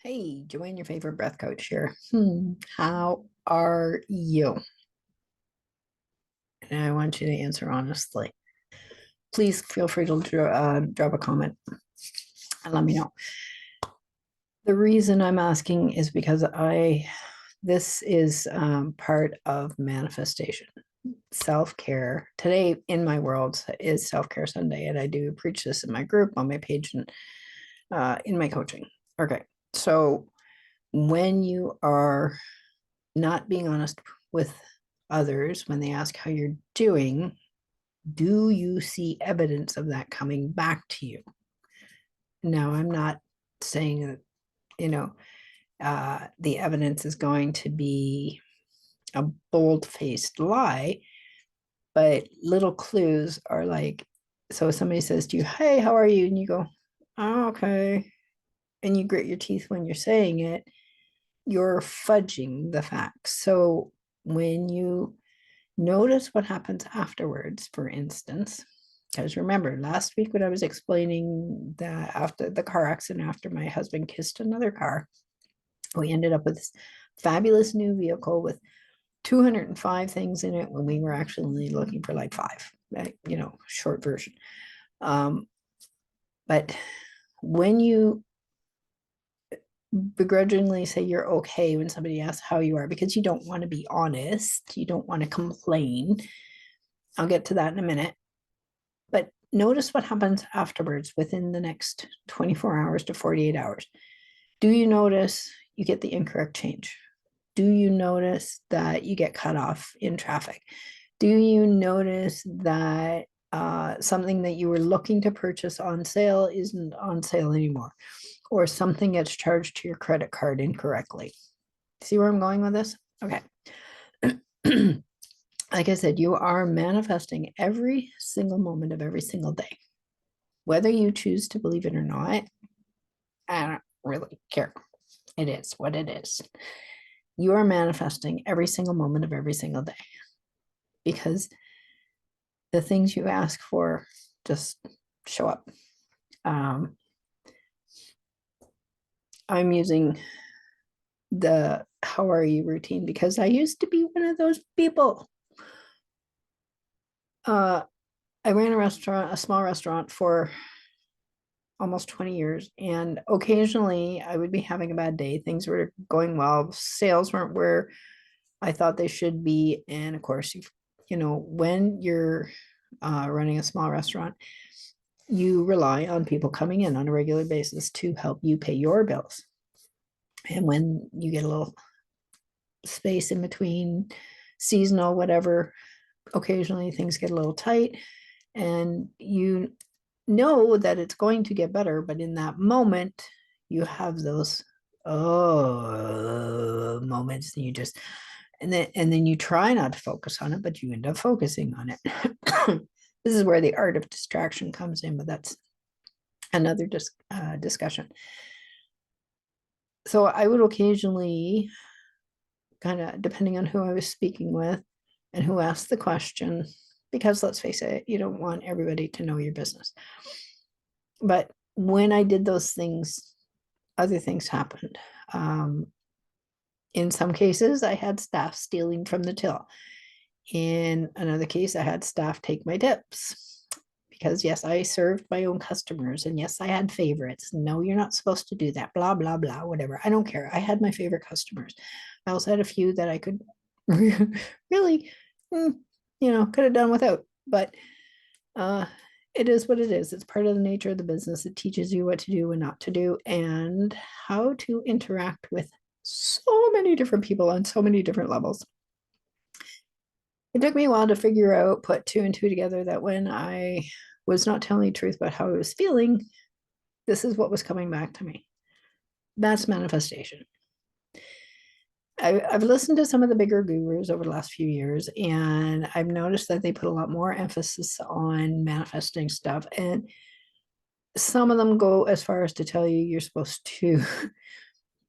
Hey, Joanne, your favorite breath coach here. How are you? And I want you to answer honestly. Please feel free to drop a comment and let me know. The reason I'm asking is because this is part of manifestation, self-care. Today in my world is self-care Sunday, and I do preach this in my group, on my page, and in my coaching. Okay, so when you are not being honest with others when they ask how you're doing, do you see evidence of that coming back to you? Now, I'm not saying that, you know, the evidence is going to be a bold faced lie, but little clues are like, so if somebody says to you, hey, how are you? And you go, oh, okay. And you grit your teeth when you're saying it, you're fudging the facts. So when you notice what happens afterwards, for instance, because remember last week when I was explaining that after the car accident, after my husband kissed another car, we ended up with this fabulous new vehicle with 205 things in it when we were actually looking for like five, short version. Um, but when you begrudgingly say you're okay when somebody asks how you are because you don't want to be honest, you don't want to complain. I'll get to that in a minute. But notice what happens afterwards within the next 24 hours to 48 hours. Do you notice you get the incorrect change? Do you notice that you get cut off in traffic? Do you notice that something that you were looking to purchase on sale isn't on sale anymore? Or something gets charged to your credit card incorrectly? See where I'm going with this? Okay. Like I said, you are manifesting every single moment of every single day. Whether you choose to believe it or not, I don't really care. It is what it is. You are manifesting every single moment of every single day because the things you ask for just show up. I'm using the how are you routine because I used to be one of those people. I ran a small restaurant for almost 20 years. And occasionally I would be having a bad day. Things were going well. Sales weren't where I thought they should be. And of course, when you're running a small restaurant, you rely on people coming in on a regular basis to help you pay your bills. And when you get a little space in between, seasonal, whatever, occasionally things get a little tight and you know that it's going to get better, but in that moment, you have those moments, and you just and then you try not to focus on it, but you end up focusing on it. This is where the art of distraction comes in, but that's another discussion. So I would occasionally, kind of depending on who I was speaking with and who asked the question, because let's face it, you don't want everybody to know your business. But when I did those things, other things happened. In some cases, I had staff stealing from the till. In another case, I had staff take my tips because, yes, I served my own customers. And yes, I had favorites. No, you're not supposed to do that. Blah, blah, blah, whatever. I don't care. I had my favorite customers. I also had a few that I could really, could have done without. But it is what it is. It's part of the nature of the business. It teaches you what to do and not to do and how to interact with so many different people on so many different levels. It took me a while to figure out, put two and two together, that when I was not telling the truth about how I was feeling, this is what was coming back to me. That's manifestation. I've listened to some of the bigger gurus over the last few years, and I've noticed that they put a lot more emphasis on manifesting stuff. And some of them go as far as to tell you you're supposed to,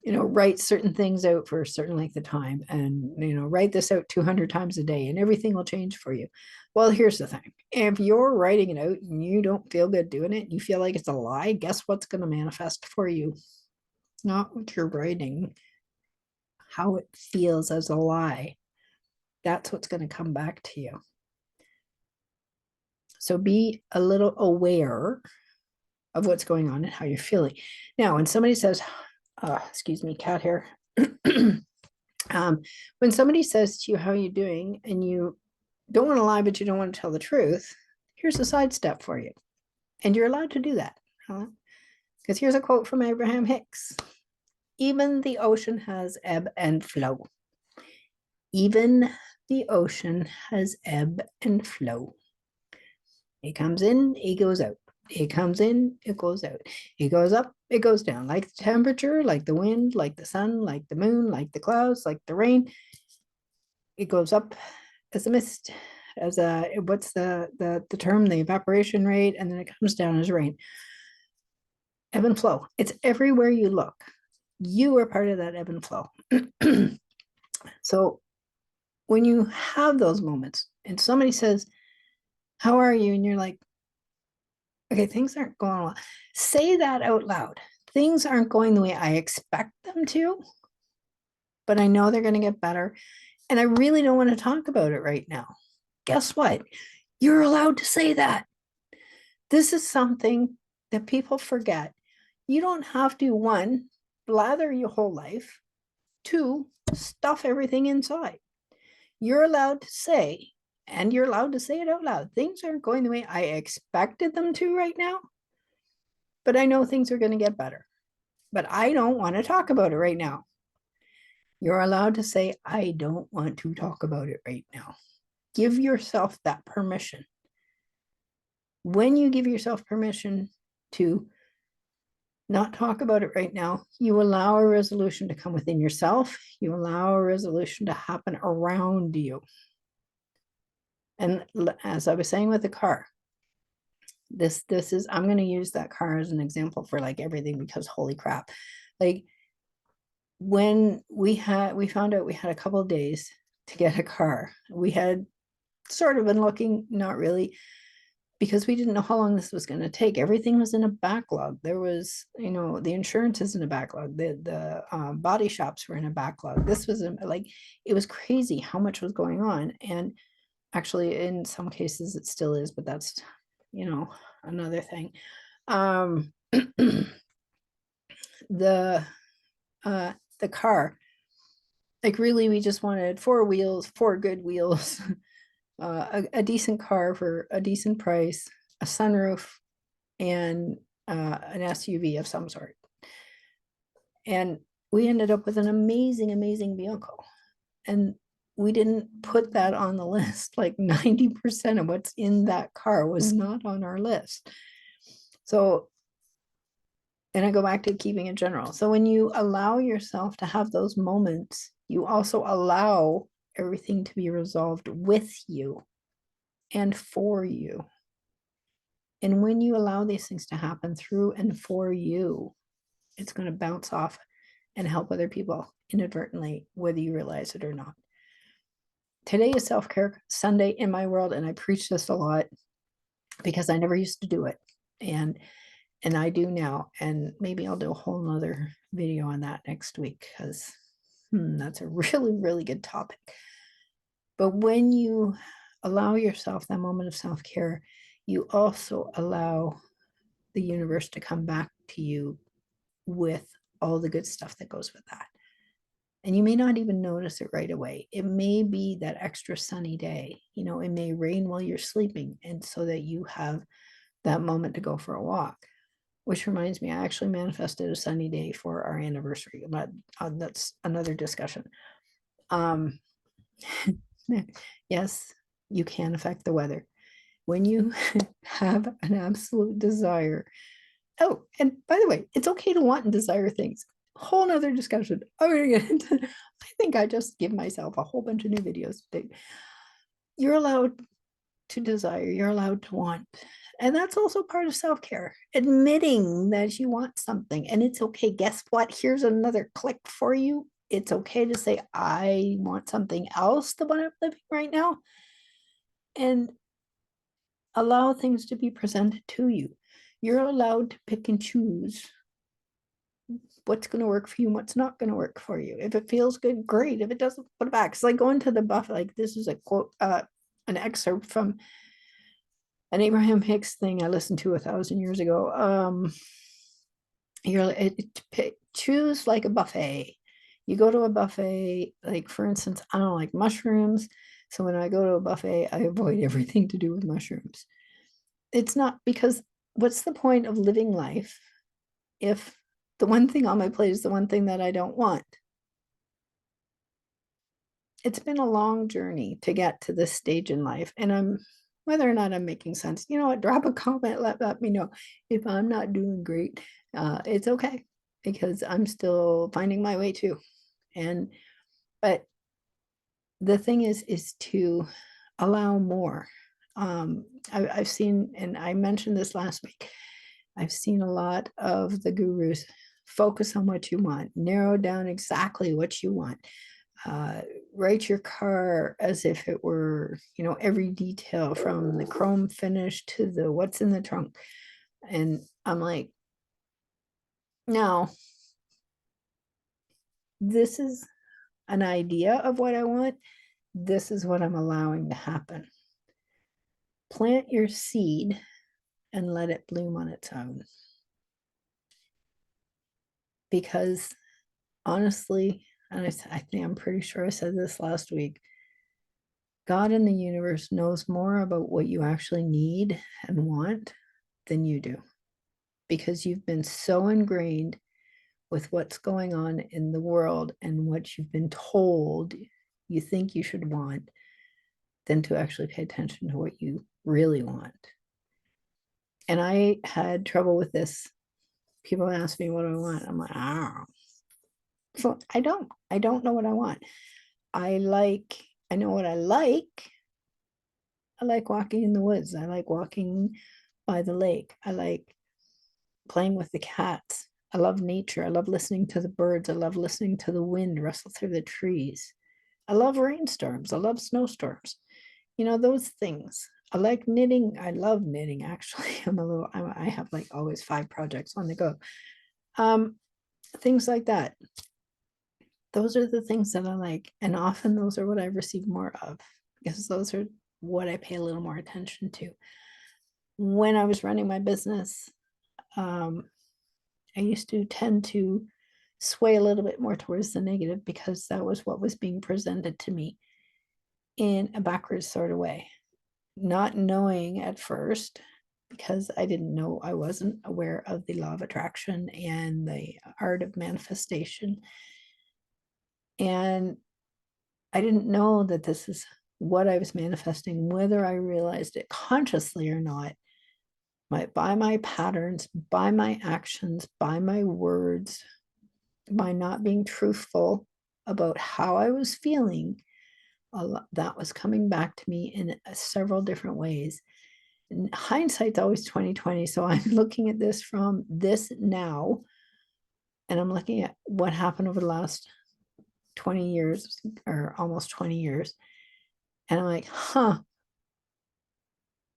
write certain things out for a certain length of time and, write this out 200 times a day and everything will change for you. Well, here's the thing. If you're writing it out and you don't feel good doing it, you feel like it's a lie, guess what's going to manifest for you? not what you're writing, how it feels as a lie. That's what's going to come back to you. So be a little aware of what's going on and how you're feeling. Now, when somebody says, excuse me, cat hair. When somebody says to you, how are you doing? And you don't want to lie, but you don't want to tell the truth, here's a sidestep for you. And you're allowed to do that. Because here's a quote from Abraham Hicks. Even the ocean has ebb and flow. Even the ocean has ebb and flow. It comes in, it goes out. It comes in, it goes out. It goes up, it goes down. Like the temperature, like the wind, like the sun, like the moon, like the clouds, like the rain. It goes up as a mist, as a, what's the term, the evaporation rate, and then it comes down as rain. Ebb and flow. It's everywhere you look. You are part of that ebb and flow. So when you have those moments and somebody says, how are you? And you're like, okay, things aren't going well. Say that out loud. Things aren't going the way I expect them to, but I know they're going to get better. And I really don't want to talk about it right now. Guess what? You're allowed to say that. This is something that people forget. You don't have to, one, blather your whole life, two, stuff everything inside. You're allowed to say, and you're allowed to say it out loud, things aren't going the way I expected them to right now, but I know things are going to get better. But I don't want to talk about it right now. You're allowed to say, I don't want to talk about it right now. Give yourself that permission. When you give yourself permission to not talk about it right now, you allow a resolution to come within yourself. You allow a resolution to happen around you. And as I was saying with the car, this is, I'm going to use that car as an example for like everything, because holy crap, like when we found out we had a couple of days to get a car, we had sort of been looking, not really, because we didn't know how long this was going to take. Everything was in a backlog. There was, the insurance is in a backlog. The body shops were in a backlog. This was like, it was crazy how much was going on. And actually, in some cases, it still is, but that's, another thing. The car, like really, we just wanted 4 good wheels, a decent car for a decent price, a sunroof, and an SUV of some sort. And we ended up with an amazing, amazing vehicle. And we didn't put that on the list. Like 90% of what's in that car was not on our list. So, and I go back to keeping it general. So when you allow yourself to have those moments, you also allow everything to be resolved with you and for you. And when you allow these things to happen through and for you, it's going to bounce off and help other people inadvertently, whether you realize it or not. Today is Self-Care Sunday in my world, and I preach this a lot because I never used to do it. And I do now, and maybe I'll do a whole nother video on that next week, because that's a really, really good topic. But when you allow yourself that moment of self-care, you also allow the universe to come back to you with all the good stuff that goes with that. And you may not even notice it right away. It may be that extra sunny day. It may rain while you're sleeping, and so that you have that moment to go for a walk. Which reminds me, I actually manifested a sunny day for our anniversary, but that's another discussion. Yes, you can affect the weather. When you have an absolute desire. Oh, and by the way, it's okay to want and desire things. Whole nother discussion. I think I just give myself a whole bunch of new videos. You're allowed to desire, you're allowed to want. And that's also part of self-care, admitting that you want something. And it's okay. Guess what? Here's another click for you. It's okay to say, I want something else than what I'm living right now. And allow things to be presented to you. You're allowed to pick and choose what's going to work for you and what's not going to work for you. If it feels good, great. If it doesn't, put it back. It's like going to the buffet. Like this is a quote, an excerpt from an Abraham Hicks thing I listened to 1,000 years ago. Choose like a buffet. You go to a buffet, like for instance, I don't like mushrooms. So when I go to a buffet, I avoid everything to do with mushrooms. It's not because what's the point of living life if the one thing on my plate is the one thing that I don't want? It's been a long journey to get to this stage in life. And whether or not I'm making sense, you know what, drop a comment, let me know. If I'm not doing great, it's okay, because I'm still finding my way too. But the thing is to allow more. I've seen, and I mentioned this last week, I've seen a lot of the gurus focus on what you want, narrow down exactly what you want. Write your car as if it were, every detail from the chrome finish to the what's in the trunk. And I'm like, no, this is an idea of what I want. This is what I'm allowing to happen. Plant your seed and let it bloom on its own. Because honestly, and I think I'm pretty sure I said this last week, God in the universe knows more about what you actually need and want than you do, because you've been so ingrained with what's going on in the world and what you've been told you think you should want, than to actually pay attention to what you really want. And I had trouble with this. People ask me what I want. I'm like, oh. So I don't know what I want. I know what I like. I like walking in the woods. I like walking by the lake. I like playing with the cats. I love nature. I love listening to the birds. I love listening to the wind rustle through the trees. I love rainstorms. I love snowstorms. Those things. I like knitting. I love knitting, actually. I have like always 5 projects on the go. Things like that. Those are the things that I like. And often those are what I receive more of, because those are what I pay a little more attention to. When I was running my business, I used to tend to sway a little bit more towards the negative, because that was what was being presented to me in a backwards sort of way. Not knowing at first, because I didn't know, I wasn't aware of the law of attraction and the art of manifestation. And I didn't know that this is what I was manifesting, whether I realized it consciously or not. By my patterns, by my actions, by my words, by not being truthful about how I was feeling, that was coming back to me in several different ways. And hindsight's always 2020. So I'm looking at this from this now, and I'm looking at what happened over the last 20 years, or almost 20 years. And I'm like,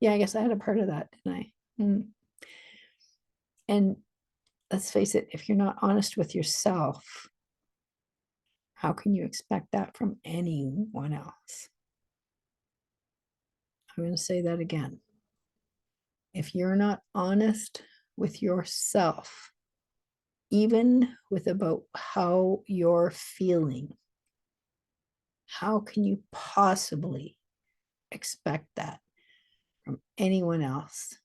yeah, I guess I had a part of that, didn't I? And let's face it, if you're not honest with yourself, how can you expect that from anyone else? I'm going to say that again. If you're not honest with yourself, even with about how you're feeling, how can you possibly expect that from anyone else,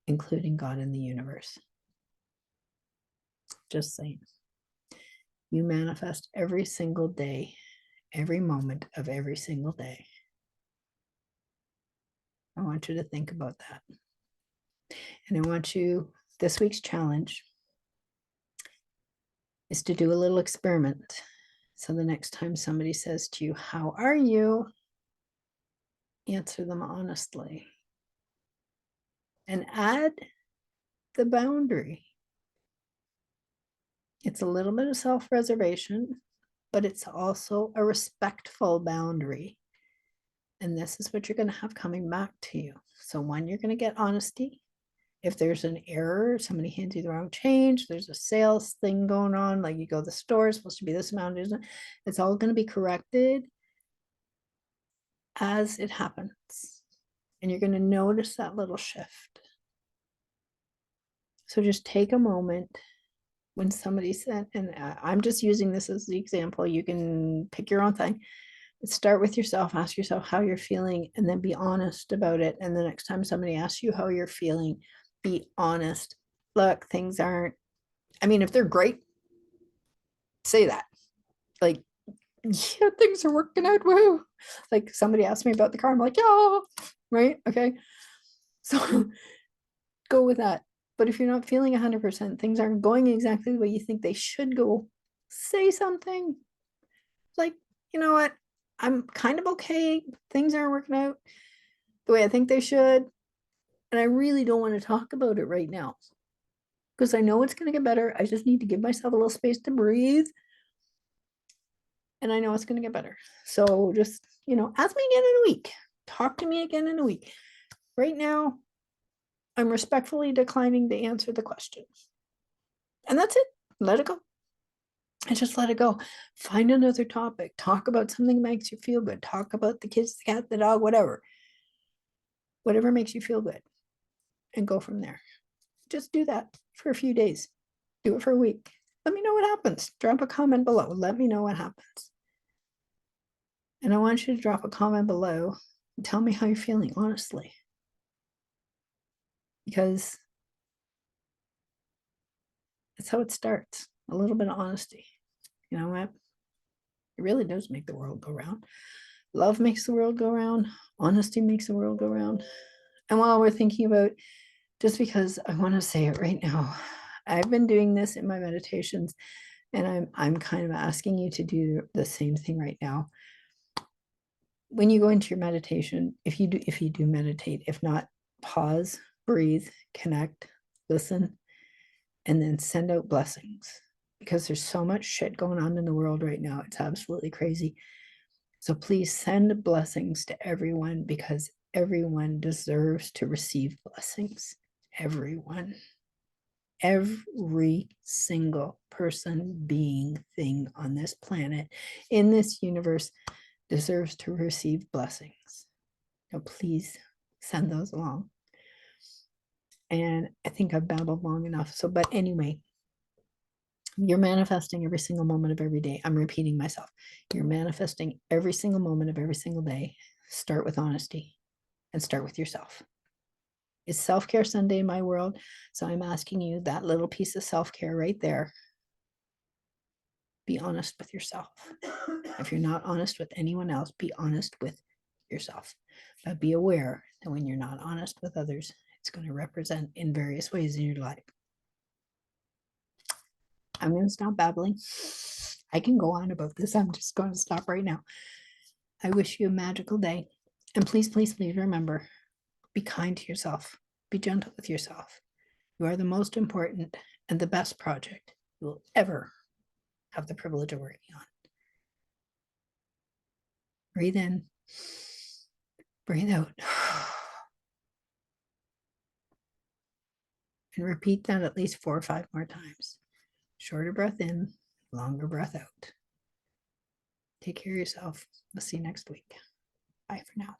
including God in the universe? Just saying. You manifest every single day, every moment of every single day. I want you to think about that. And I want you, this week's challenge is to do a little experiment. So the next time somebody says to you, how are you? Answer them honestly. And add the boundary. It's a little bit of self-preservation, but it's also a respectful boundary. And this is what you're going to have coming back to you. So one, you're going to get honesty. If there's an error, somebody hands you the wrong change, there's a sales thing going on, like you go to the store, it's supposed to be this amount, isn't it? It's all going to be corrected as it happens. And you're going to notice that little shift. So just take a moment when somebody said, and I'm just using this as the example, you can pick your own thing. Start with yourself, ask yourself how you're feeling, and then be honest about it. And the next time somebody asks you how you're feeling, be honest. Look, things aren't, I mean, if they're great, say that. Like, yeah, things are working out. Woo. Like somebody asked me about the car. I'm like, yeah, right. Okay. So go with that. But if you're not feeling 100%, things aren't going exactly the way you think they should go, say something like, you know what? I'm kind of okay. Things aren't working out the way I think they should. And I really don't want to talk about it right now because I know it's going to get better. I just need to give myself a little space to breathe. And I know it's going to get better. So just, ask me again in a week. Talk to me again in a week. Right now, I'm respectfully declining to answer the question. And that's it. Let it go. And just let it go. Find another topic. Talk about something that makes you feel good. Talk about the kids, the cat, the dog, whatever. Whatever makes you feel good. And go from there. Just do that for a few days. Do it for a week. Let me know what happens. Drop a comment below. Let me know what happens. And I want you to drop a comment below and tell me how you're feeling, honestly. Because that's how it starts. A little bit of honesty. You know what? It really does make the world go round. Love makes the world go round. Honesty makes the world go round. And while we're thinking about, just because I want to say it right now, I've been doing this in my meditations, and I'm kind of asking you to do the same thing right now. When you go into your meditation, if you do meditate, if not, pause, breathe, connect, listen, and then send out blessings, because there's so much shit going on in the world right now. It's absolutely crazy. So please send blessings to everyone, because everyone deserves to receive blessings. Everyone. Every single person, being, thing on this planet, in this universe, deserves to receive blessings. So please send those along. And I think I've babbled long enough. So, but anyway, you're manifesting every single moment of every day. I'm repeating myself. You're manifesting every single moment of every single day. Start with honesty and start with yourself. It's Self-Care Sunday in my world. So I'm asking you that little piece of self-care right there. Be honest with yourself. If you're not honest with anyone else, be honest with yourself. But be aware that when you're not honest with others, it's going to represent in various ways in your life. I'm going to stop babbling. I can go on about this. I'm just going to stop right now. I wish you a magical day. And please, please, please remember, be kind to yourself. Be gentle with yourself. You are the most important and the best project you will ever have the privilege of working on. Breathe in, breathe out. And repeat that at least 4 or 5 more times. Shorter breath in, longer breath out. Take care of yourself. I'll see you next week. Bye for now.